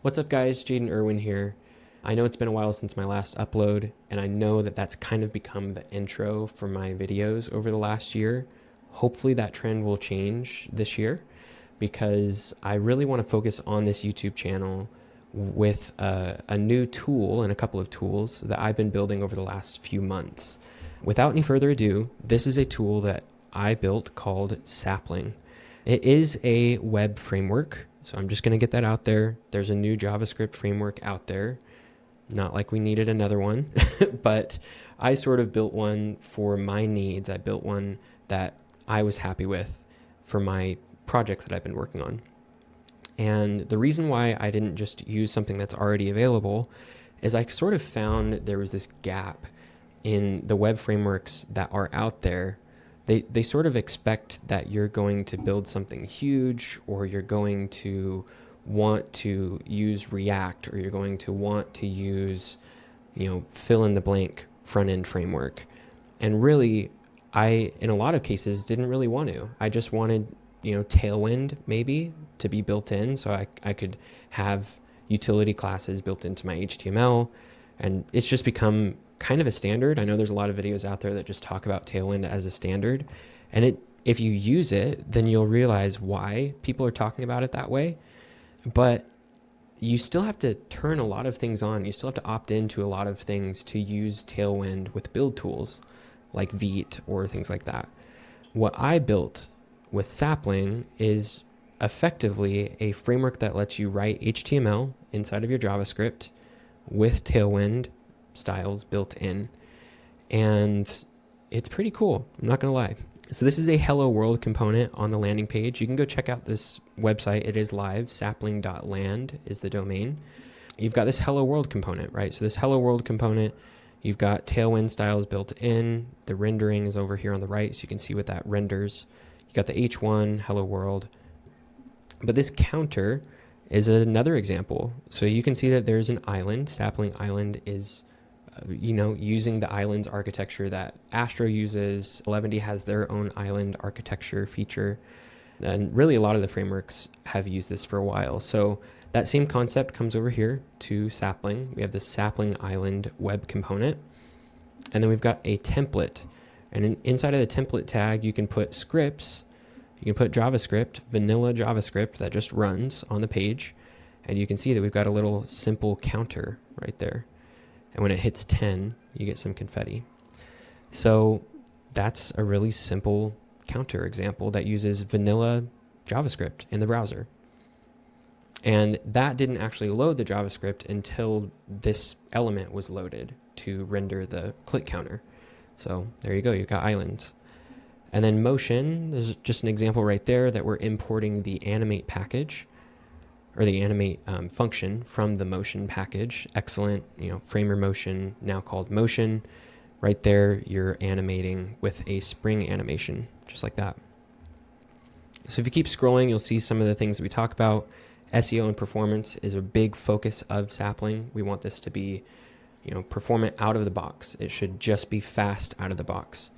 What's up, guys? Jaden Irwin here. I know it's been a while since my last upload, and I know that that's kind of become the intro for my videos over the last year. Hopefully that trend will change this year because I really want to focus on this YouTube channel with a new tool and a couple of tools that I've been building over the last few months. Without any further ado, this is a tool that I built called Sapling. It is a web framework, so I'm just going to get that out there. There's a new JavaScript framework out there. Not like we needed another one, but I sort of built one for my needs. I built one that I was happy with for my projects that I've been working on. And the reason why I didn't just use something that's already available is I sort of found there was this gap in the web frameworks that are out there. They sort of expect that you're going to build something huge, or you're going to want to use React, or you're going to want to use, fill in the blank front end framework. And really, I, in a lot of cases, didn't really want to. I just wanted, Tailwind maybe to be built in, so I could have utility classes built into my HTML. And it's just become kind of a standard. I know there's a lot of videos out there that just talk about Tailwind as a standard. And if you use it, then you'll realize why people are talking about it that way. But you still have to turn a lot of things on. You still have to opt into a lot of things to use Tailwind with build tools like Vite or things like that. What I built with Sapling is effectively a framework that lets you write HTML inside of your JavaScript with Tailwind styles built in. And it's pretty cool, I'm not gonna lie. So this is a hello world component on the landing page. You can go check out this website. It is live. Sapling.land is the domain. You've got this hello world component, right? So this hello world component, you've got Tailwind styles built in. The rendering is over here on the right, so you can see what that renders. You got the H1 hello world. But this counter is another example. So you can see that there's an island. Sapling Island is using the islands architecture that Astro uses. Eleventy has their own island architecture feature. And really a lot of the frameworks have used this for a while. So that same concept comes over here to Sapling. We have the Sapling Island web component. And then we've got a template. And inside of the template tag, you can put scripts. You can put JavaScript, vanilla JavaScript that just runs on the page. And you can see that we've got a little simple counter right there. And when it hits 10, you get some confetti. So that's a really simple counter example that uses vanilla JavaScript in the browser. And that didn't actually load the JavaScript until this element was loaded to render the click counter. So there you go, you've got islands. And then motion, there's just an example right there that we're importing the animate package, or the animate function from the motion package. Excellent, framer motion, now called motion. Right there, you're animating with a spring animation, just like that. So if you keep scrolling, you'll see some of the things that we talk about. SEO and performance is a big focus of Sapling. We want this to be, performant out of the box. It should just be fast out of the box.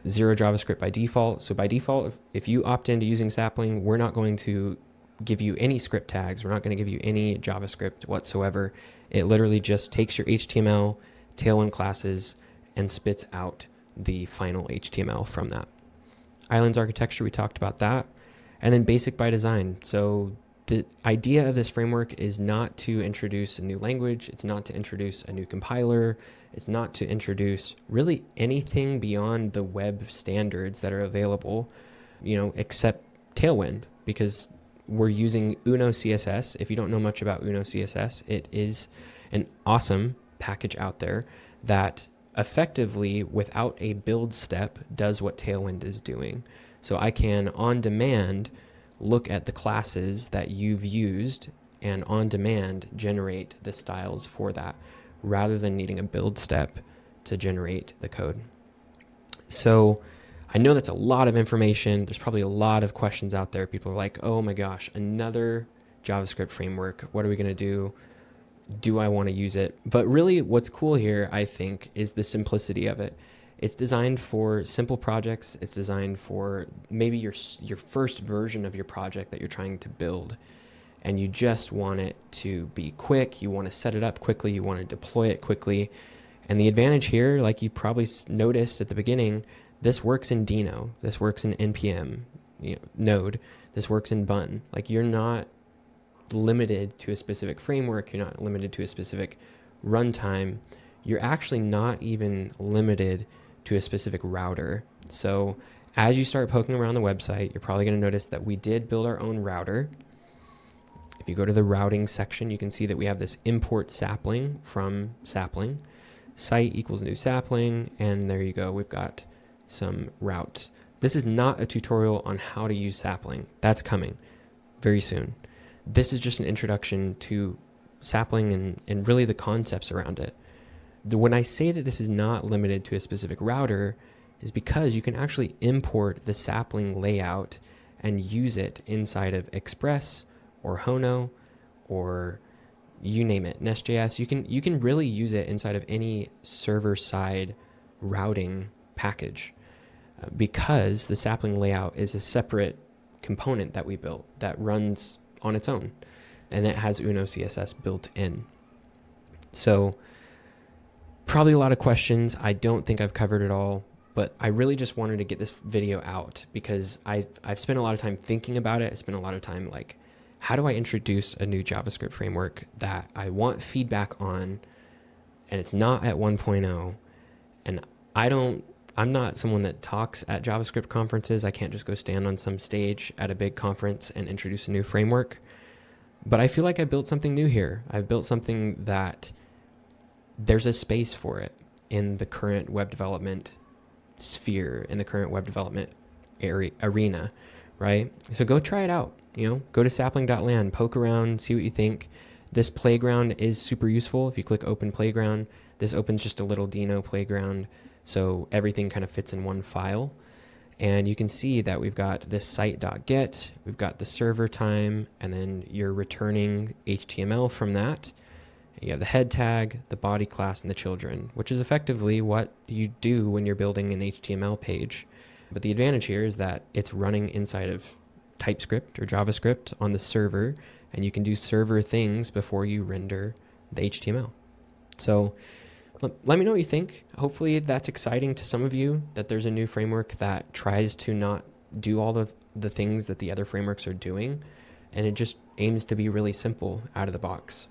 Zero JavaScript by default. So by default, if you opt into using Sapling, we're not going to give you any script tags. We're not going to give you any JavaScript whatsoever. It literally just takes your HTML, Tailwind classes, and spits out the final HTML from that. Islands architecture, we talked about that. And then basic by design. So the idea of this framework is not to introduce a new language. It's not to introduce a new compiler. It's not to introduce really anything beyond the web standards that are available, except Tailwind, because we're using Uno CSS. If you don't know much about Uno CSS, it is an awesome package out there that effectively, without a build step, does what Tailwind is doing. So I can, on demand, look at the classes that you've used and on demand generate the styles for that, rather than needing a build step to generate the code. So I know that's a lot of information. There's probably a lot of questions out there. People are like, oh my gosh, another JavaScript framework. What are we going to do? Do I want to use it? But really what's cool here, I think, is the simplicity of it. It's designed for simple projects. It's designed for maybe your first version of your project that you're trying to build. and you just want it to be quick. You want to set it up quickly. You want to deploy it quickly. And the advantage here, like you probably noticed at the beginning, this works in Dino. This works in NPM, Node. This works in Bun. Like, you're not limited to a specific framework. You're not limited to a specific runtime. You're actually not even limited to a specific router. So as you start poking around the website, you're probably going to notice that we did build our own router. If you go to the routing section, you can see that we have this import sapling from Sapling. Site equals new sapling, and there you go. We've got some routes. This is not a tutorial on how to use Sapling. That's coming very soon. This is just an introduction to Sapling and really the concepts around it. When I say that this is not limited to a specific router is because you can actually import the Sapling layout and use it inside of Express or Hono or you name it, Nest.js. You can really use it inside of any server-side routing package because the Sapling layout is a separate component that we built that runs on its own, and it has Uno CSS built in. So probably a lot of questions. I don't think I've covered it all, but I really just wanted to get this video out because I've spent a lot of time thinking about it. I spent a lot of time like, how do I introduce a new JavaScript framework that I want feedback on, and it's not at 1.0, and I'm not someone that talks at JavaScript conferences. I can't just go stand on some stage at a big conference and introduce a new framework. But I feel like I built something new here. I've built something that there's a space for it in the current web development sphere, in the current web development arena, right? So go try it out. Go to sapling.land, poke around, see what you think. This playground is super useful. If you click open playground, this opens just a little Dino playground. So everything kind of fits in one file. And you can see that we've got this site.get, we've got the server time, and then you're returning HTML from that. You have the head tag, the body class, and the children, which is effectively what you do when you're building an HTML page. But the advantage here is that it's running inside of TypeScript or JavaScript on the server, and you can do server things before you render the HTML. So let me know what you think. Hopefully that's exciting to some of you, that there's a new framework that tries to not do all of the things that the other frameworks are doing, and it just aims to be really simple out of the box.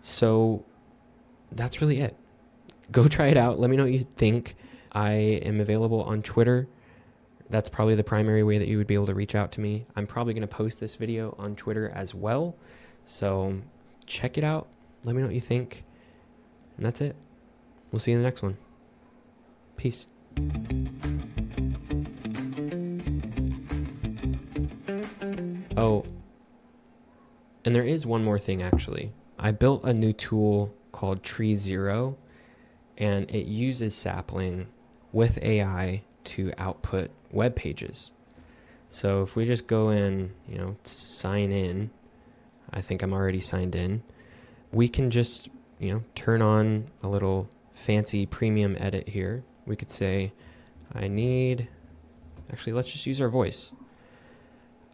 So that's really it. Go try it out. Let me know what you think. I am available on Twitter. That's probably the primary way that you would be able to reach out to me. I'm probably going to post this video on Twitter as well. So check it out. Let me know what you think. And that's it. We'll see you in the next one. Peace. Oh, and there is one more thing actually. I built a new tool called Tree Zero, and it uses Sapling with AI to output web pages. So if we just go in, sign in, I think I'm already signed in, we can just, turn on a little fancy premium edit here. We could say, actually, let's just use our voice.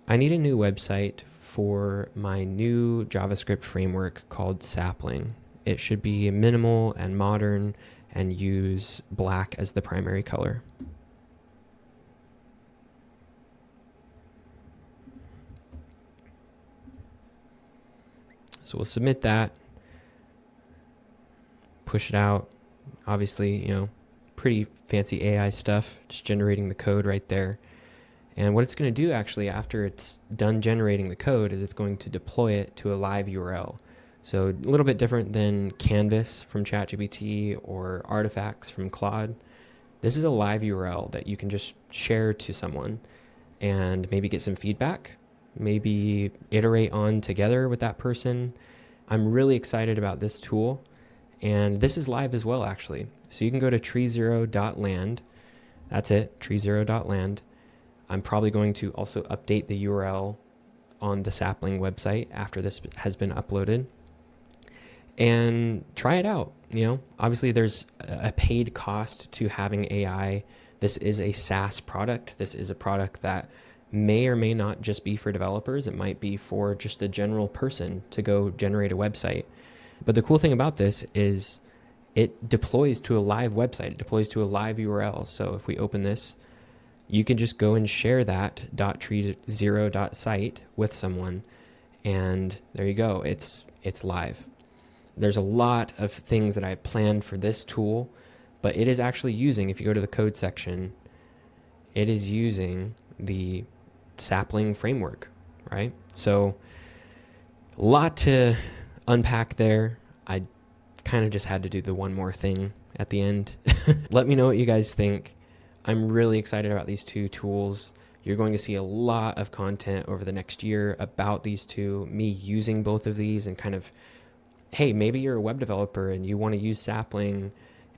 I need a new website for my new JavaScript framework called Sapling. It should be minimal and modern and use black as the primary color. So we'll submit that, push it out. Obviously, pretty fancy AI stuff, just generating the code right there. And what it's going to do actually after it's done generating the code is it's going to deploy it to a live URL. So a little bit different than Canvas from ChatGPT or artifacts from Claude. This is a live URL that you can just share to someone and maybe get some feedback, maybe iterate on together with that person. I'm really excited about this tool, and this is live as well actually. So you can go to treezero.land. That's it, treezero.land. I'm probably going to also update the URL on the Sapling website after this has been uploaded, and try it out. Obviously there's a paid cost to having AI. This is a SaaS product. This is a product that may or may not just be for developers. It might be for just a general person to go generate a website. But the cool thing about this is it deploys to a live website. It deploys to a live URL. So if we open this, you can just go and share that .tree0.site with someone, and there you go. It's live. There's a lot of things that I planned for this tool, but it is actually using, if you go to the code section, it is using the Sapling framework, right? So a lot to unpack there. I kind of just had to do the one more thing at the end. Let me know what you guys think. I'm really excited about these two tools. You're going to see a lot of content over the next year about these two, me using both of these, and kind of, hey, maybe you're a web developer and you want to use Sapling,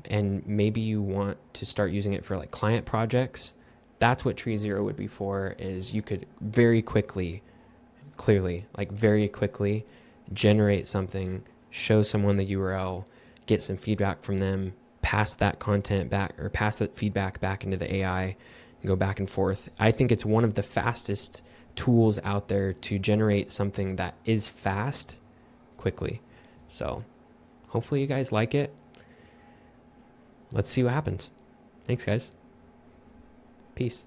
and maybe you want to start using it for like client projects. That's what Tree0 would be for, is you could very quickly, clearly, like very quickly generate something, show someone the URL, get some feedback from them, pass that content back, or pass that feedback back into the AI, and go back and forth. I think it's one of the fastest tools out there to generate something that is fast quickly. So hopefully you guys like it. Let's see what happens. Thanks, guys. Peace.